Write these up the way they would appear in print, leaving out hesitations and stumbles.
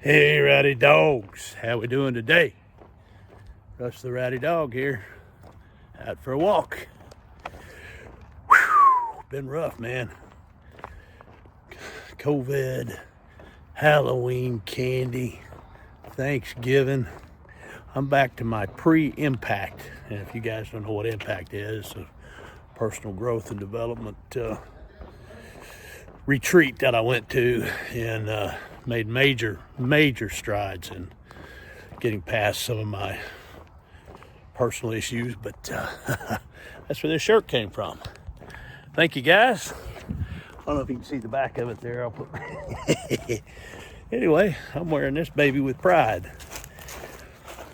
Hey, Rowdy Dogs, how we doing today? Russ the Rowdy Dog here, out for a walk. Whew, been rough, man. COVID, Halloween candy, Thanksgiving. I'm back to my pre-impact, and if you guys don't know what impact is, a personal growth and development retreat that I went to and made major strides in getting past some of my personal issues, but that's where this shirt came from. Thank you, guys. I don't know if you can see the back of it there. I'll put anyway, I'm wearing this baby with pride.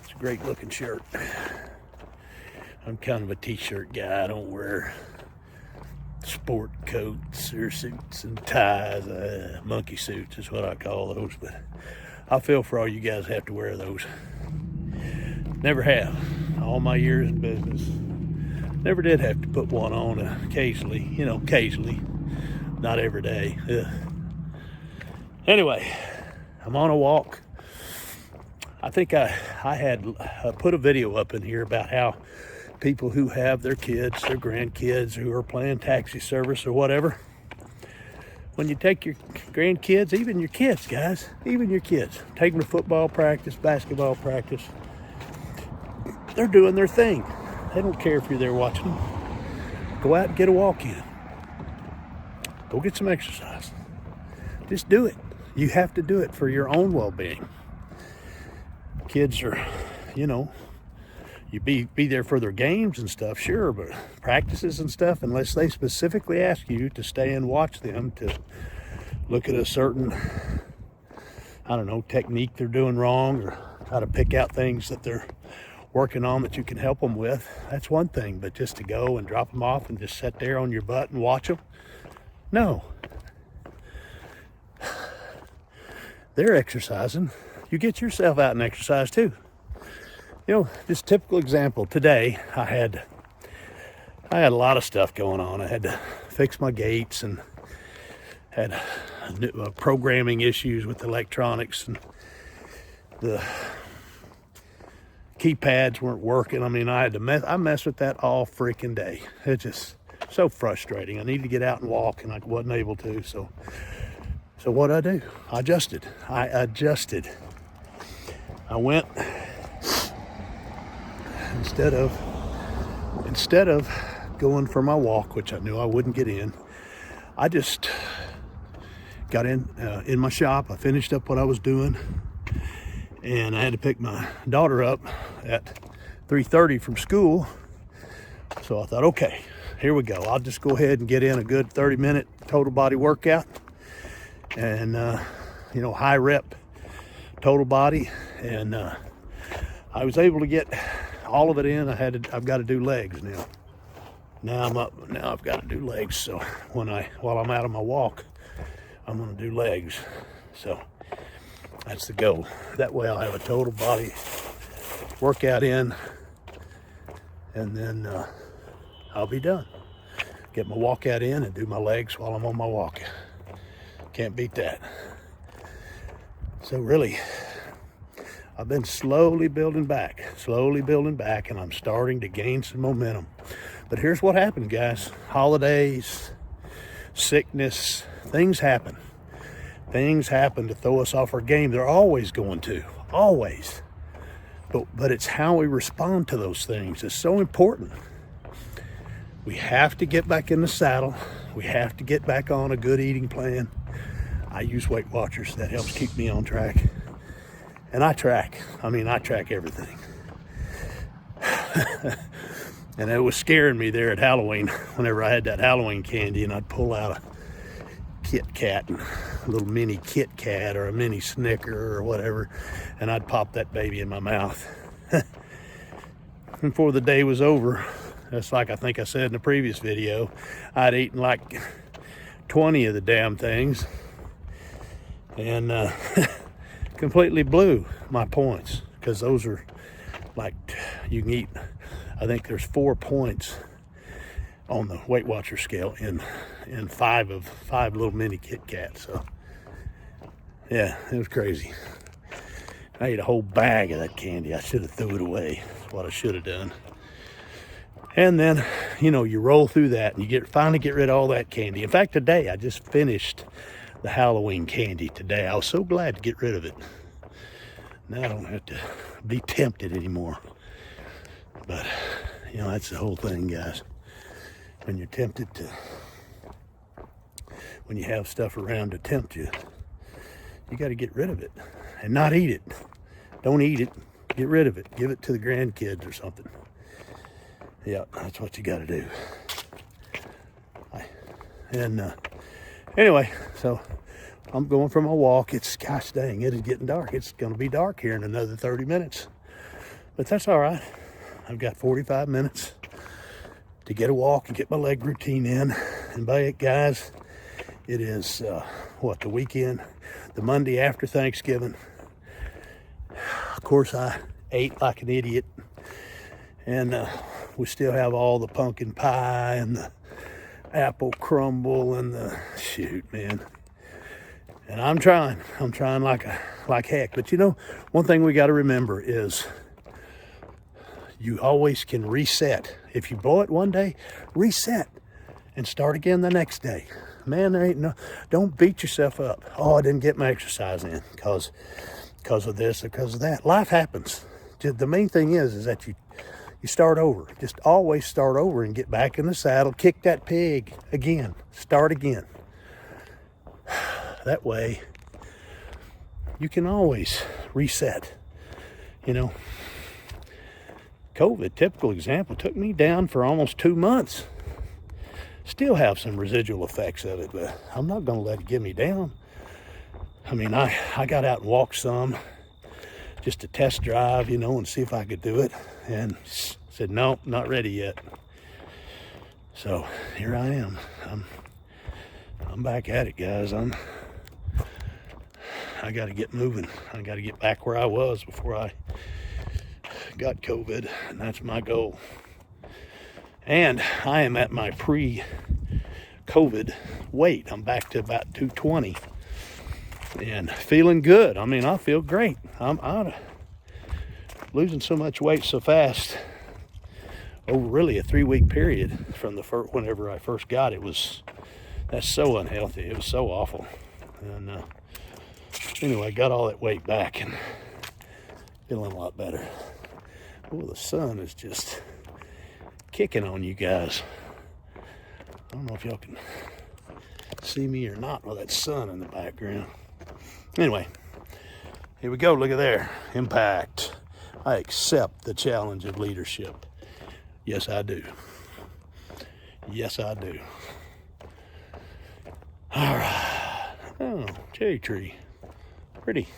It's a great looking shirt. I'm kind of a t-shirt guy. I don't wear sport coats or suits and ties. Monkey suits is what I call those, but I feel for all you guys who have to wear those. Never have. All my years in business. Never did have to put one on occasionally, occasionally. Not every day. Ugh. Anyway, I'm on a walk. I think I had put a video up in here about how people who have their kids, their grandkids who are playing taxi service or whatever, when you take your grandkids, even your kids, guys, even your kids, take them to football practice, basketball practice, they're doing their thing. They don't care if you're there watching them. Go out and get a walk in. Go get some exercise. Just do it. You have to do it for your own well-being. Kids are, you be there for their games and stuff, sure, but practices and stuff, unless they specifically ask you to stay and watch them, to look at a certain, technique they're doing wrong, or try to pick out things that they're working on that you can help them with, that's one thing. But just to go and drop them off and just sit there on your butt and watch them, no. They're exercising. You get yourself out and exercise too. Just typical example. Today, I had a lot of stuff going on. I had to fix my gates and had programming issues with electronics, and the keypads weren't working. I messed with that all freaking day. It's just so frustrating. I needed to get out and walk, and I wasn't able to. So what did I do? I adjusted. I went. Instead of going for my walk, which I knew I wouldn't get in, I just got in my shop. I finished up what I was doing, and I had to pick my daughter up at 3:30 from school. So I thought, okay, here we go. I'll just go ahead and get in a good 30-minute total body workout, and high rep total body, and I was able to get all of it in. I've got to do legs now. Now I'm up. Now I've got to do legs. So while I'm out on my walk, I'm going to do legs. So that's the goal. That way I'll have a total body workout in, and then I'll be done. Get my walkout in and do my legs while I'm on my walk. Can't beat that. So really, I've been slowly building back, and I'm starting to gain some momentum. But here's what happened, guys. Holidays, sickness, things happen. Things happen to throw us off our game. They're always going to, always. But it's how we respond to those things. It's so important. We have to get back in the saddle. We have to get back on a good eating plan. I use Weight Watchers. That helps keep me on track. And I track everything. And it was scaring me there at Halloween, whenever I had that Halloween candy, and I'd pull out a Kit Kat, a little mini Kit Kat or a mini Snicker or whatever, and I'd pop that baby in my mouth. And before the day was over, that's like I think I said in the previous video, I'd eaten like 20 of the damn things, and completely blew my points, because those are like, you can eat, I think there's 4 points on the Weight Watcher scale in 5 little mini Kit Kats. So yeah, it was crazy. I ate a whole bag of that candy. I should have threw it away. That's what I should have done. And then, you know, you roll through that and you finally get rid of all that candy. In fact, today I just finished the Halloween candy today. I was so glad to get rid of it. Now I don't have to be tempted anymore. But, you know, that's the whole thing, guys. When you're tempted to, when you have stuff around to tempt you, you got to get rid of it and not eat it. Don't eat it. Get rid of it. Give it to the grandkids or something. Yeah, that's what you got to do. And anyway, so I'm going for my walk. It's, gosh dang, it is getting dark. It's going to be dark here in another 30 minutes. But that's all right. I've got 45 minutes to get a walk and get my leg routine in. And by it, guys, it is, the weekend, the Monday after Thanksgiving. Of course, I ate like an idiot. And we still have all the pumpkin pie and the apple crumble and the, shoot, man. And I'm trying like heck. But you know, one thing we got to remember is you always can reset. If you blow it one day, reset and start again the next day. Man, there ain't no, don't beat yourself up. Oh, I didn't get my exercise in because of this or because of that. Life happens. The main thing is that you start over. Just always start over and get back in the saddle. Kick that pig again. Start again. That way, you can always reset. You know, COVID, typical example, took me down for almost 2 months. Still have some residual effects of it, but I'm not going to let it get me down. I mean, I got out and walked some just to test drive, you know, and see if I could do it. And said, no, not ready yet. So here I am. I'm back at it, guys. I got to get moving. I got to get back where I was before I got COVID, and that's my goal. And I am at my pre-COVID weight. I'm back to about 220 and feeling good. I mean, I feel great. I'm losing so much weight so fast over really a 3-week period from whenever I first got it. That's so unhealthy. It was so awful. And anyway, got all that weight back and feeling a lot better. Oh, the sun is just kicking on you guys. I don't know if y'all can see me or not with that sun in the background. Anyway, here we go. Look at there. Impact. I accept the challenge of leadership. Yes, I do. Yes, I do. All right. Oh, cherry tree. Pretty.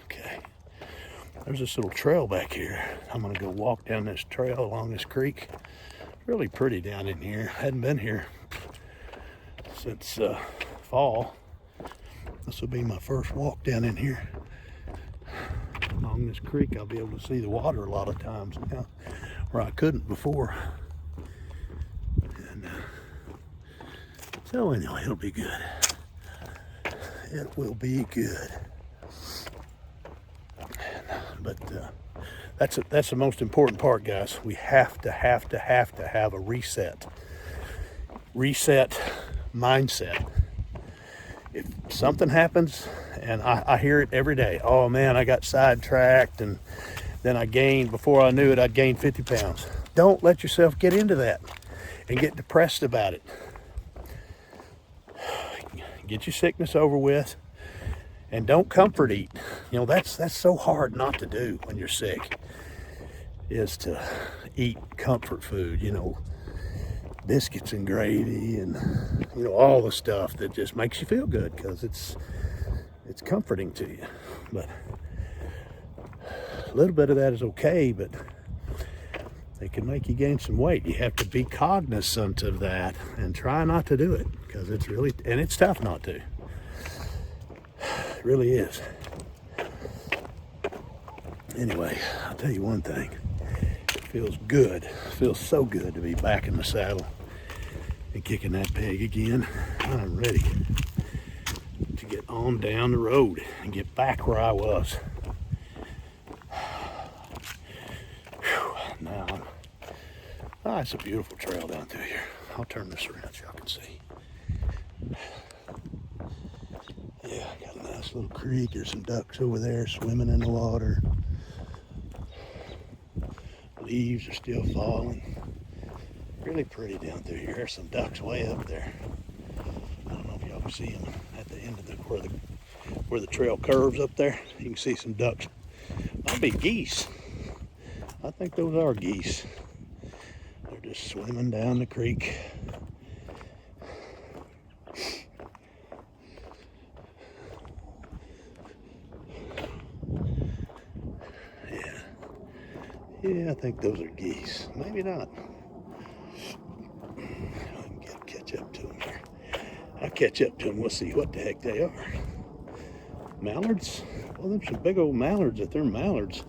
Okay. There's this little trail back here. I'm going to go walk down this trail along this creek. Really pretty down in here. Hadn't been here since fall. This will be my first walk down in here. Along this creek, I'll be able to see the water a lot of times now, where I couldn't before. And so anyway, it'll be good. It will be good. But that's the most important part, guys. We have to have a reset mindset. If something happens, and I hear it every day, oh man, I got sidetracked and then I gained, before I knew it, I'd gained 50 pounds. Don't let yourself get into that and get depressed about it. Get your sickness over with and don't comfort eat. You know, that's so hard not to do when you're sick, is to eat comfort food, you know, biscuits and gravy and, you know, all the stuff that just makes you feel good because it's comforting to you. But a little bit of that is okay, but it can make you gain some weight. You have to be cognizant of that and try not to do it, because it's tough not to. It really is. Anyway, I'll tell you one thing. It feels good. It feels so good to be back in the saddle and kicking that peg again. I'm ready to to get on down the road and get back where I was. Now, it's a beautiful trail down through here. I'll turn this around so y'all can see. Yeah, got a nice little creek. There's some ducks over there swimming in the water. Leaves are still falling. Really pretty down through here. There's some ducks way up there. I don't know if y'all can see them at the end of where the trail curves up there. You can see some ducks. Might be geese. I think those are geese. They're just swimming down the creek. Yeah, I think those are geese. Maybe not. Catch up to them here. I'll catch up to them. We'll see what the heck they are. Mallards? Well, there's some big old mallards if they're mallards.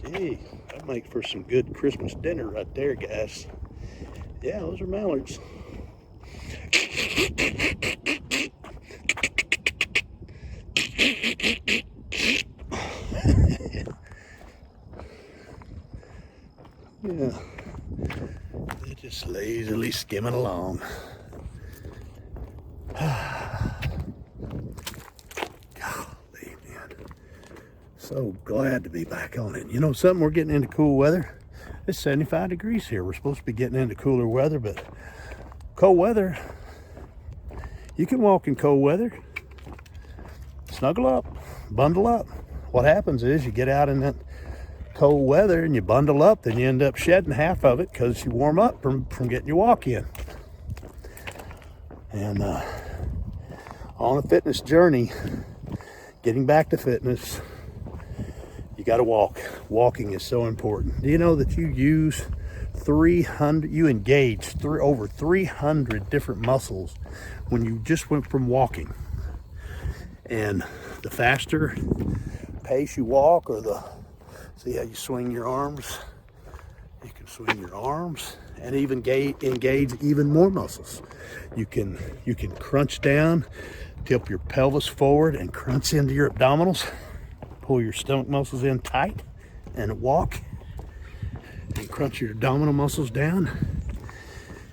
Gee, that makes for some good Christmas dinner right there, guys. Yeah, those are mallards. Yeah, they're just lazily skimming along. Golly, man. So glad to be back on it. You know something, we're getting into cool weather. It's 75 degrees here. We're supposed to be getting into cooler weather, but cold weather, you can walk in cold weather. Snuggle up, bundle up. What happens is you get out in that cold weather and you bundle up, then you end up shedding half of it because you warm up from getting your walk in. And on a fitness journey, getting back to fitness, you got to walk. Walking is so important. Do you know that you engage over 300 different muscles when you just went from walking? And the faster pace you walk, or see how you swing your arms? You can swing your arms and even engage even more muscles. You can crunch down, tip your pelvis forward and crunch into your abdominals. Pull your stomach muscles in tight and walk. And crunch your abdominal muscles down.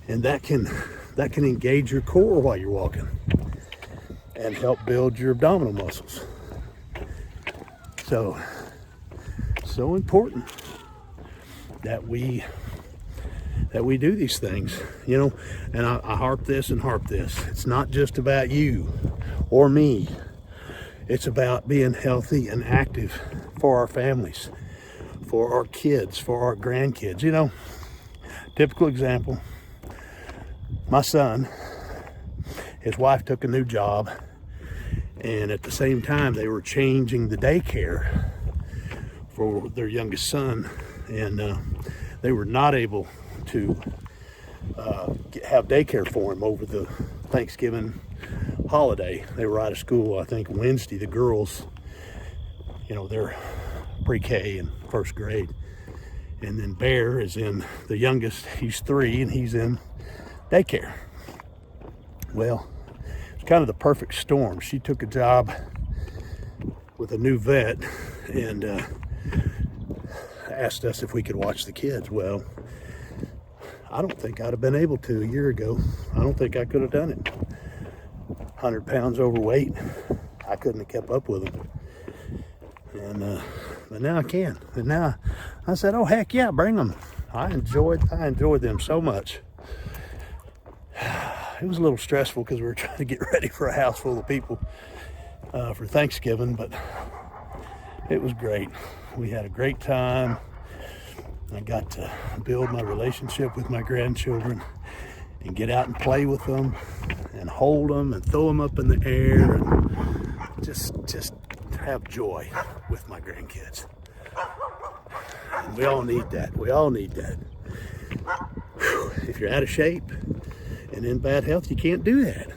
And that can engage your core while you're walking and help build your abdominal muscles. So important that we do these things, you know. And I harp this. It's not just about you or me. It's about being healthy and active for our families, for our kids, for our grandkids. You know, typical example, my son, his wife took a new job, and at the same time they were changing the daycare for their youngest son, and they were not able to have daycare for him over the Thanksgiving holiday. They were out of school, I think, Wednesday. The girls, you know, they're pre-K and first grade. And then Bear is in, the youngest, he's 3, and he's in daycare. Well, it's kind of the perfect storm. She took a job with a new vet and asked us if we could watch the kids. Well, I don't think I'd have been able to a year ago. I don't think I could have done it. 100 pounds overweight. I couldn't have kept up with them. And but now I can. And now I said, oh heck yeah, bring them. I enjoyed them so much. It was a little stressful because we were trying to get ready for a house full of people for Thanksgiving, but it was great. We had a great time. I got to build my relationship with my grandchildren and get out and play with them and hold them and throw them up in the air and just have joy with my grandkids. And we all need that. We all need that. Whew. If you're out of shape and in bad health, you can't do that.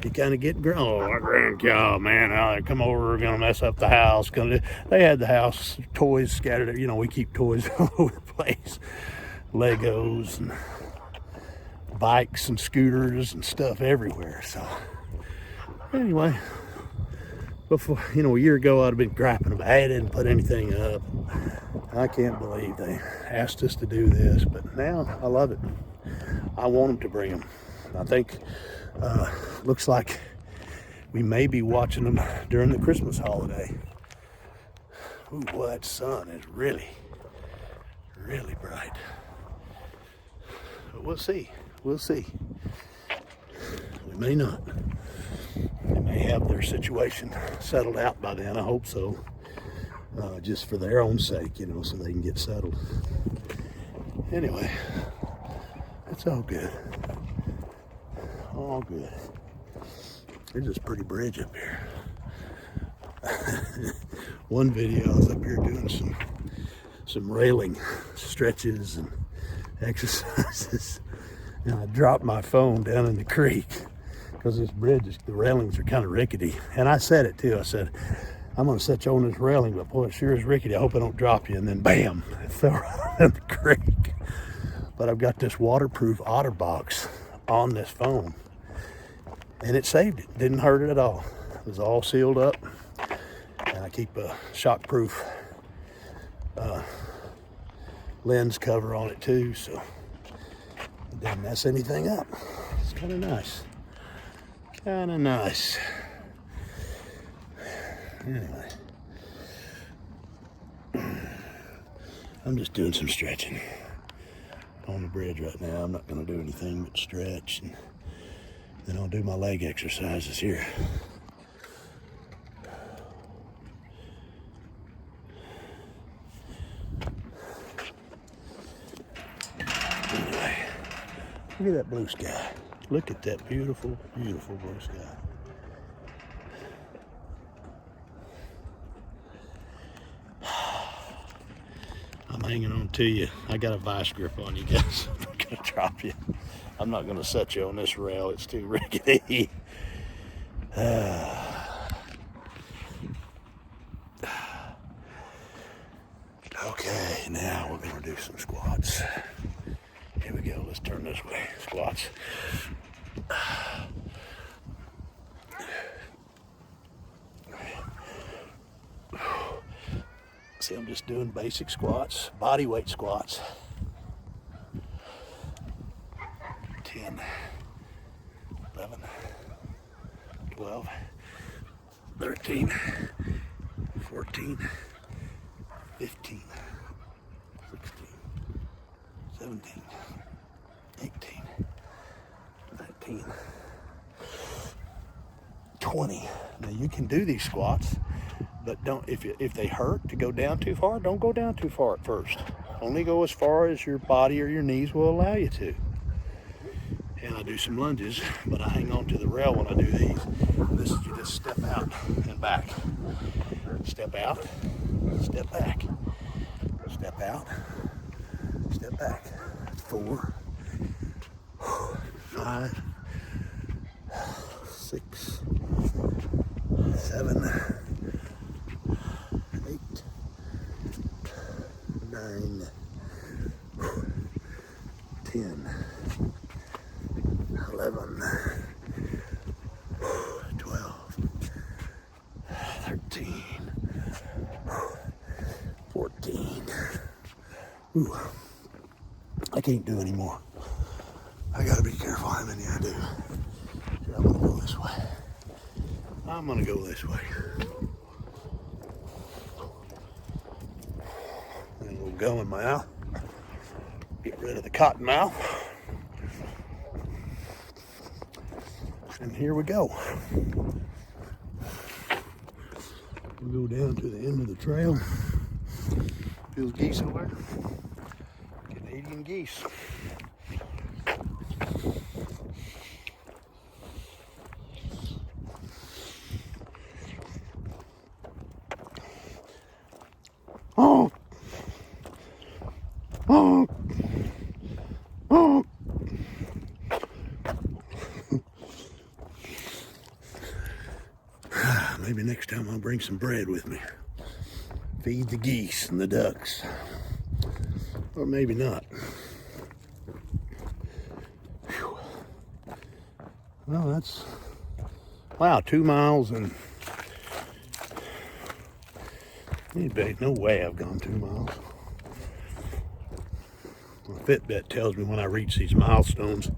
You kind of get, oh, my grandkids, man, they come over, gonna mess up the house. They had the house, toys scattered. You know, we keep toys all over the place, Legos and bikes and scooters and stuff everywhere. So Anyway, before, you know, a year ago I'd have been griping about, hey, I didn't put anything up. I can't believe they asked us to do this, but now I love it. I want them to bring them. I think, looks like we may be watching them during the Christmas holiday. Ooh, boy, that sun is really, really bright. But we'll see. We'll see. We may not. They may have their situation settled out by then. I hope so. Just for their own sake, you know, so they can get settled. Anyway, it's all good. All good. There's this pretty bridge up here. One video I was up here doing some railing stretches and exercises, and I dropped my phone down in the creek because this bridge, the railings are kind of rickety. And I said it too. I said, I'm going to set you on this railing, but boy, it sure is rickety. I hope I don't drop you. And then bam, it fell right in the creek. But I've got this waterproof OtterBox on this phone, and it saved it. Didn't hurt it at all. It was all sealed up, and I keep a shockproof lens cover on it too, so it doesn't mess anything up. It's kind of nice. Kind of nice. Anyway, I'm just doing some stretching on the bridge right now. I'm not going to do anything but stretch, and then I'll do my leg exercises here. Anyway, look at that blue sky. Look at that beautiful, beautiful blue sky. I'm hanging on to you. I got a vice grip on you guys. I'm not going to drop you. I'm not going to set you on this rail. It's too rickety. Okay, now we're going to do some squats. Here we go. Let's turn this way. Squats. See, I'm just doing basic squats, body weight squats. 10, 11, 12, 13, 14, 15, 16, 17, 18, 19, 20. Now you can do these squats, but don't, if they hurt to go down too far, don't go down too far at first. Only go as far as your body or your knees will allow you to. And I do some lunges, but I hang on to the rail when I do these. This is, you just step out and back. Step out, step back. Step out, step back. 4, 5, 6, 7, 8, 9, 10, 11, 12, 13, 14. Ooh, I can't do anymore. I gotta be careful how many I do. Here, I'm gonna go this way. I'm gonna go this way. And we'll go in my mouth. Get rid of the cotton mouth. And here we go. We'll go down to the end of the trail. Feels geese over there. Canadian geese. Oh! Oh! Oh! Maybe next time I'll bring some bread with me. Feed the geese and the ducks. Or maybe not. Whew. Well, Wow, 2 miles and no way I've gone 2 miles. My Fitbit tells me when I reach these milestones.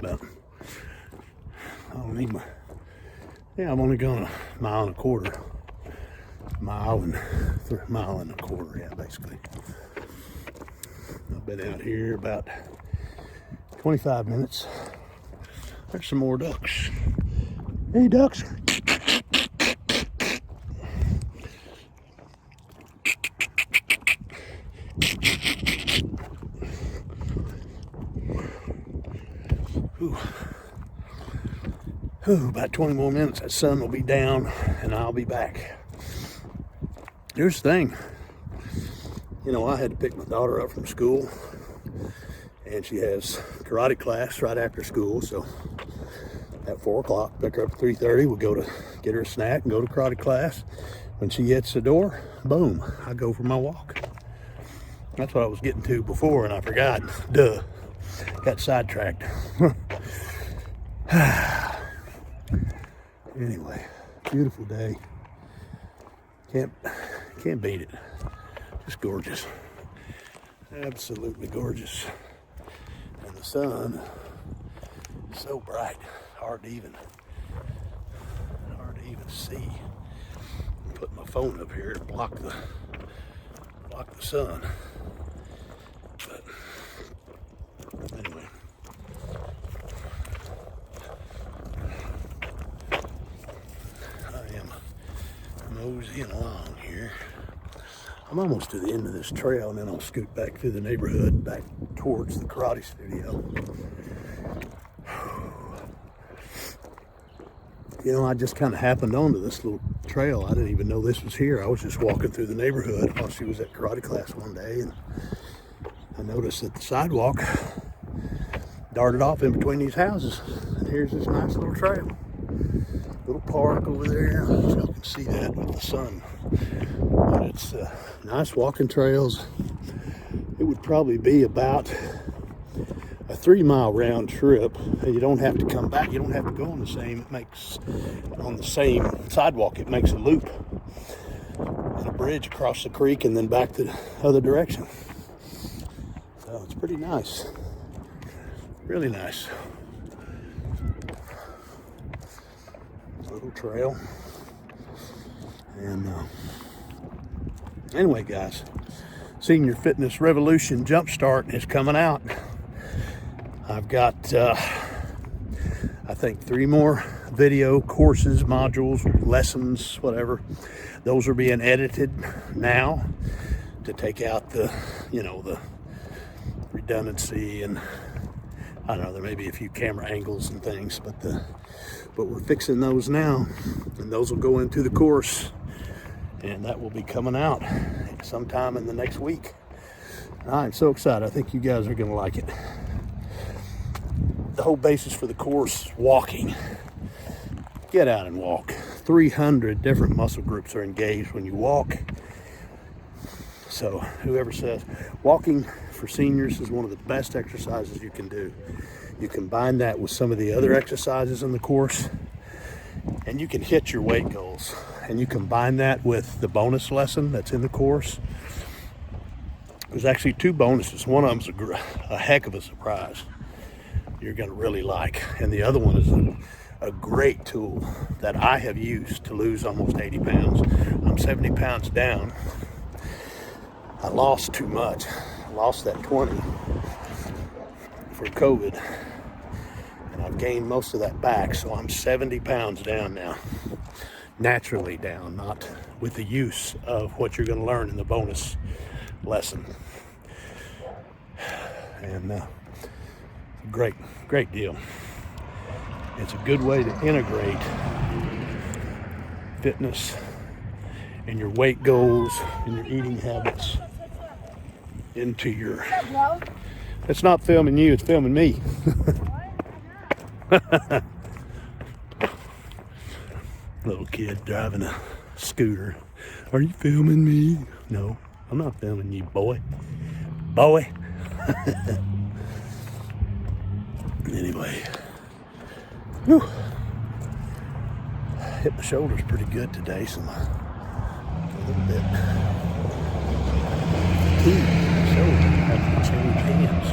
But I don't need my, yeah, I've only gone 1.25 miles. Mile and a quarter, yeah, basically. I've been out here about 25 minutes. There's some more ducks. Hey, ducks. About 20 more minutes, that sun will be down and I'll be back. Here's the thing. You know, I had to pick my daughter up from school, and she has karate class right after school, so at 4 o'clock, pick her up at 3:30, we'll go to get her a snack and go to karate class. When she hits the door, boom, I go for my walk. That's what I was getting to before, and I forgot. Duh. Got sidetracked. Anyway, beautiful day. Can't beat it. Just gorgeous. Absolutely gorgeous. And the sun is so bright, hard to even see. Put my phone up here to block the sun. But anyway. I am moseying along here. I'm almost to the end of this trail, and then I'll scoot back through the neighborhood, back towards the karate studio. You know, I just kind of happened onto this little trail. I didn't even know this was here. I was just walking through the neighborhood while she was at karate class one day, and I noticed that the sidewalk darted off in between these houses. And here's this nice little trail. Little park over there. I don't know if y'all can see that with the sun. But it's nice walking trails. It would probably be about a 3-mile round trip. You don't have to come back. You don't have to go on the same sidewalk. It makes a loop and a bridge across the creek and then back the other direction. So it's pretty nice. Really nice. Little trail. And anyway, guys, Senior Fitness Revolution Jumpstart is coming out. I've got, I think, 3 more video courses, modules, lessons, whatever. Those are being edited now to take out the, the redundancy, and I don't know, there may be a few camera angles and things, but we're fixing those now, and those will go into the course, and that will be coming out sometime in the next week. I'm so excited. I think you guys are going to like it. The whole basis for the course, walking. Get out and walk. 300 different muscle groups are engaged when you walk. So whoever says walking for seniors is one of the best exercises you can do. You combine that with some of the other exercises in the course, and you can hit your weight goals. And you combine that with the bonus lesson that's in the course. There's actually 2 bonuses. One of them's a heck of a surprise you're going to really like. And the other one is a great tool that I have used to lose almost 80 pounds. I'm 70 pounds down. I lost too much. I lost that 20 for COVID. And I've gained most of that back. So I'm 70 pounds down now. Naturally down, not with the use of what you're going to learn in the bonus lesson. And great deal. It's a good way to integrate fitness and your weight goals and your eating habits into your... It's not filming you, it's filming me. Little kid driving a scooter. Are you filming me? No, I'm not filming you, boy. Boy. Anyway, Whew. Hit my shoulders pretty good today, so a little bit fatigued in my shoulder. I have to change hands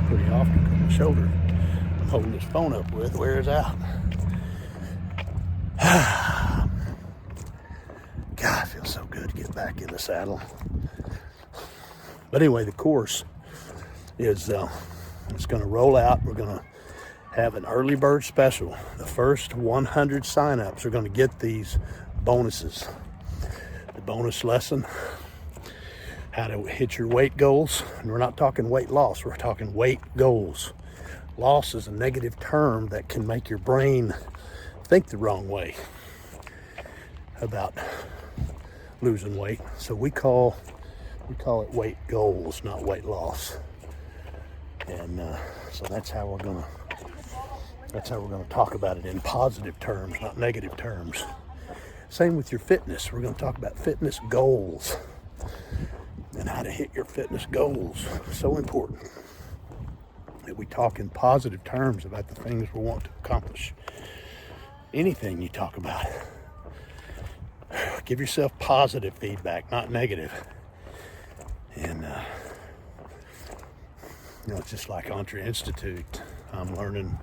pretty often because my shoulder I'm holding this phone up with wears out. God, it feels so good to get back in the saddle. But anyway, the course is it's going to roll out. We're going to have an early bird special. The first 100 signups are going to get these bonuses. The bonus lesson, how to hit your weight goals. And we're not talking weight loss, we're talking weight goals. Loss is a negative term that can make your brain think the wrong way about losing weight. So we call it weight goals, not weight loss. And so that's how we're gonna talk about it in positive terms, not negative terms. Same with your fitness. We're gonna talk about fitness goals and how to hit your fitness goals. So important that we talk in positive terms about the things we want to accomplish. Anything you talk about, give yourself positive feedback, not negative. And it's just like Entre Institute. I'm learning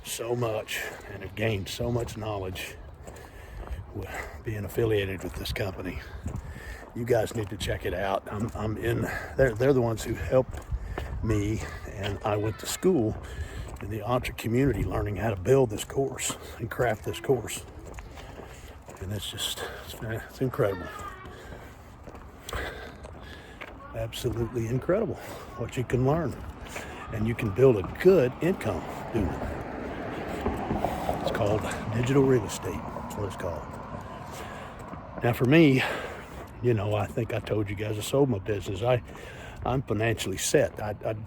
so much and have gained so much knowledge with being affiliated with this company. You guys need to check it out. They're the ones who helped me, and I went to school in the Entre community learning how to build this course and craft this course. And it's incredible. Absolutely incredible what you can learn. And you can build a good income doing it. It's called digital real estate. That's what it's called. Now for me, I think I told you guys I sold my business. I'm financially set. I'm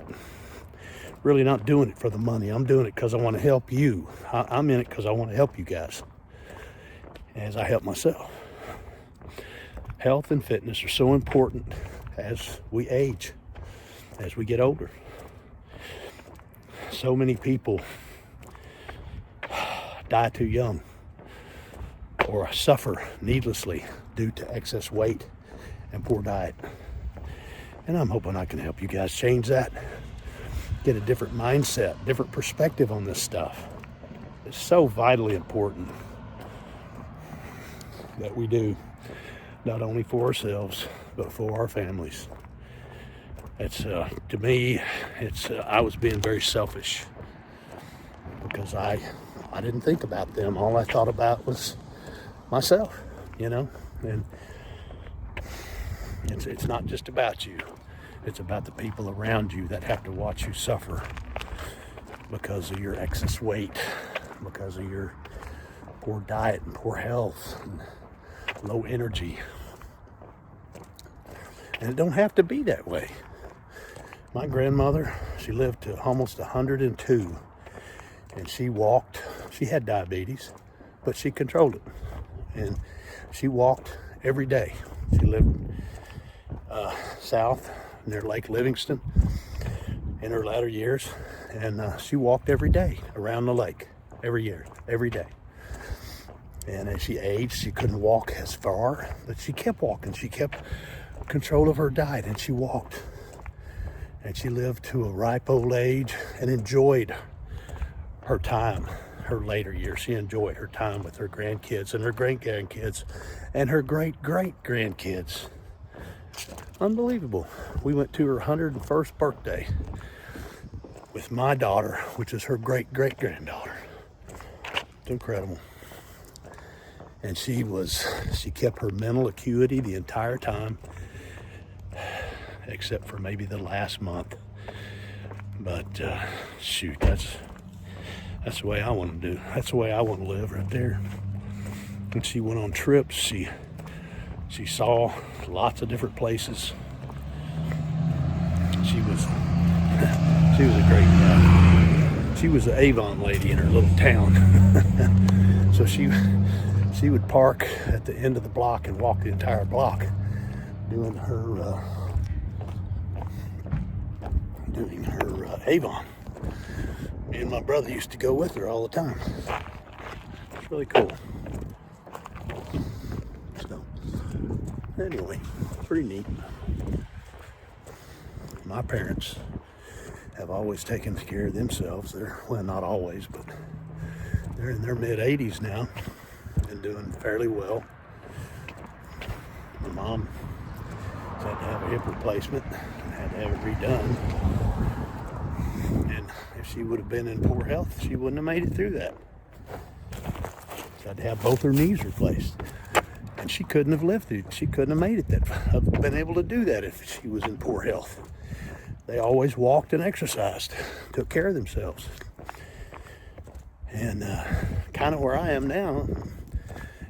really not doing it for the money. I'm doing it because I want to help you. I'm in it because I want to help you guys as I help myself. Health and fitness are so important as we age, as we get older. So many people die too young or suffer needlessly due to excess weight and poor diet. And I'm hoping I can help you guys change that, get a different mindset, different perspective on this stuff. It's so vitally important that we do, not only for ourselves, but for our families. It's to me, I was being very selfish because I didn't think about them. All I thought about was myself, and it's not just about you. It's about the people around you that have to watch you suffer because of your excess weight, because of your poor diet and poor health and low energy. And it don't have to be that way. My grandmother, she lived to almost 102, and she walked. She had diabetes, but she controlled it, and she walked every day. She lived south near Lake Livingston in her latter years, and she walked every day around the lake, every day. And as she aged, she couldn't walk as far, but she kept walking. She kept control of her diet, and she walked. And she lived to a ripe old age and enjoyed her time, her later years. She enjoyed her time with her grandkids and her great-grandkids and her great-great-grandkids. Unbelievable. We went to her 101st birthday with my daughter, which is her great-great-granddaughter. It's incredible. And she kept her mental acuity the entire time, except for maybe the last month. But shoot, that's the way I want to do. That's the way I want to live right there. And she went on trips. She saw lots of different places. She was a great she was an Avon lady in her little town. So she would park at the end of the block and walk the entire block doing her Avon. Me and my brother used to go with her all the time. It's really cool. So, anyway, pretty neat. My parents have always taken care of themselves. Well, not always, but they're in their mid-80s now and doing fairly well. My mom had to have a hip replacement and had to have it redone. And if she would have been in poor health, she wouldn't have made it through that. She had to have both her knees replaced. And she couldn't have lived through. She couldn't have made it been able to do that if she was in poor health. They always walked and exercised, took care of themselves. And kind of where I am now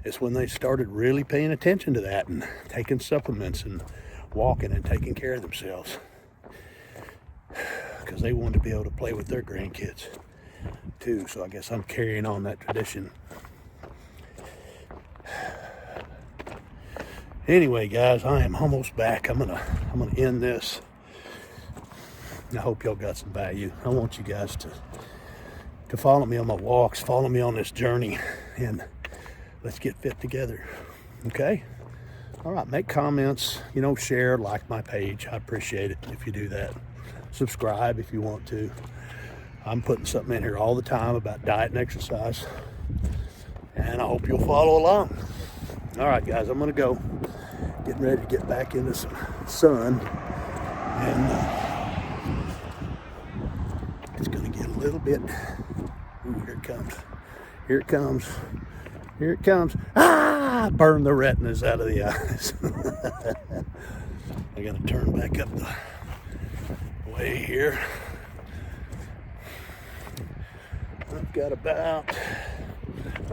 is when they started really paying attention to that and taking supplements and walking and taking care of themselves. Because they wanted to be able to play with their grandkids too. So I guess I'm carrying on that tradition. Anyway, guys, I am almost back. I'm gonna end this. I hope y'all got some value. I want you guys to follow me on my walks, follow me on this journey, and let's get fit together. Okay? All right, make comments, share, like my page. I appreciate it if you do that. Subscribe if you want to. I'm putting something in here all the time about diet and exercise, and I hope you'll follow along. All right, guys, I'm gonna go. Getting ready to get back into some sun, and it's gonna get a little bit. Ooh, here it comes. Here it comes. Here it comes. Ah! Burn the retinas out of the eyes. I gotta turn back up the way here. I've got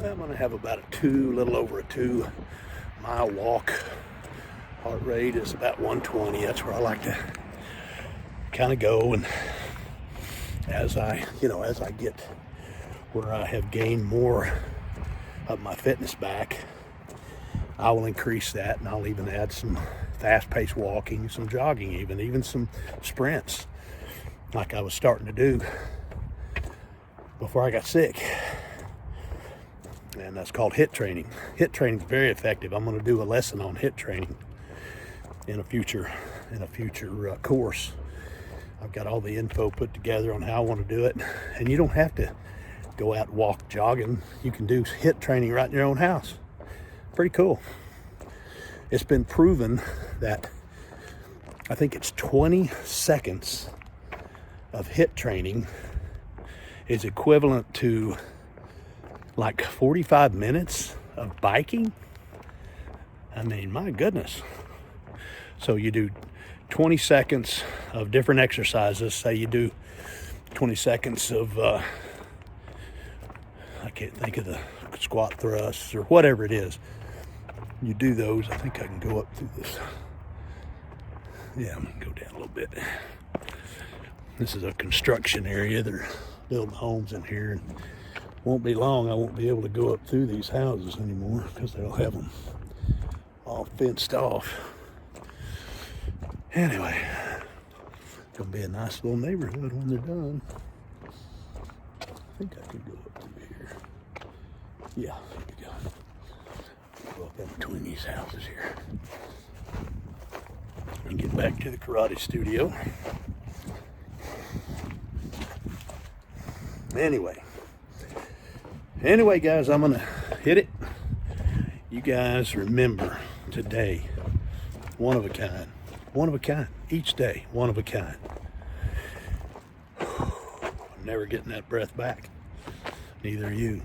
I'm gonna have about a little over a 2-mile walk. Heart rate is about 120. That's where I like to kind of go. And as I get where I have gained more of my fitness back, I will increase that, and I'll even add some fast-paced walking, some jogging, even some sprints, like I was starting to do before I got sick. And that's called HIIT training. HIIT training is very effective. I'm going to do a lesson on HIIT training in a future course. I've got all the info put together on how I want to do it, and you don't have to go out and walk jogging. You can do HIIT training right in your own house. Pretty cool. It's been proven that I think it's 20 seconds of HIIT training is equivalent to like 45 minutes of biking. I mean, my goodness. So you do 20 seconds of different exercises. Say you do 20 seconds of, I can't think of the squat thrusts or whatever it is. You do those. I think I can go up through this. Yeah, I'm gonna go down a little bit. This is a construction area. They're building homes in here. And won't be long. I won't be able to go up through these houses anymore because they'll have them all fenced off. Anyway, it's gonna be a nice little neighborhood when they're done. I think I can go up through here. Yeah, here we go. Go up in between these houses here and get back to the karate studio. Anyway, guys, I'm gonna hit it. You guys remember today, one of a kind. One of a kind. Each day, one of a kind. I'm never getting that breath back. Neither are you.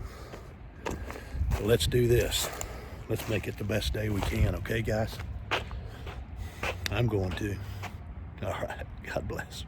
So let's do this. Let's make it the best day we can, okay, guys? I'm going to. All right. God bless.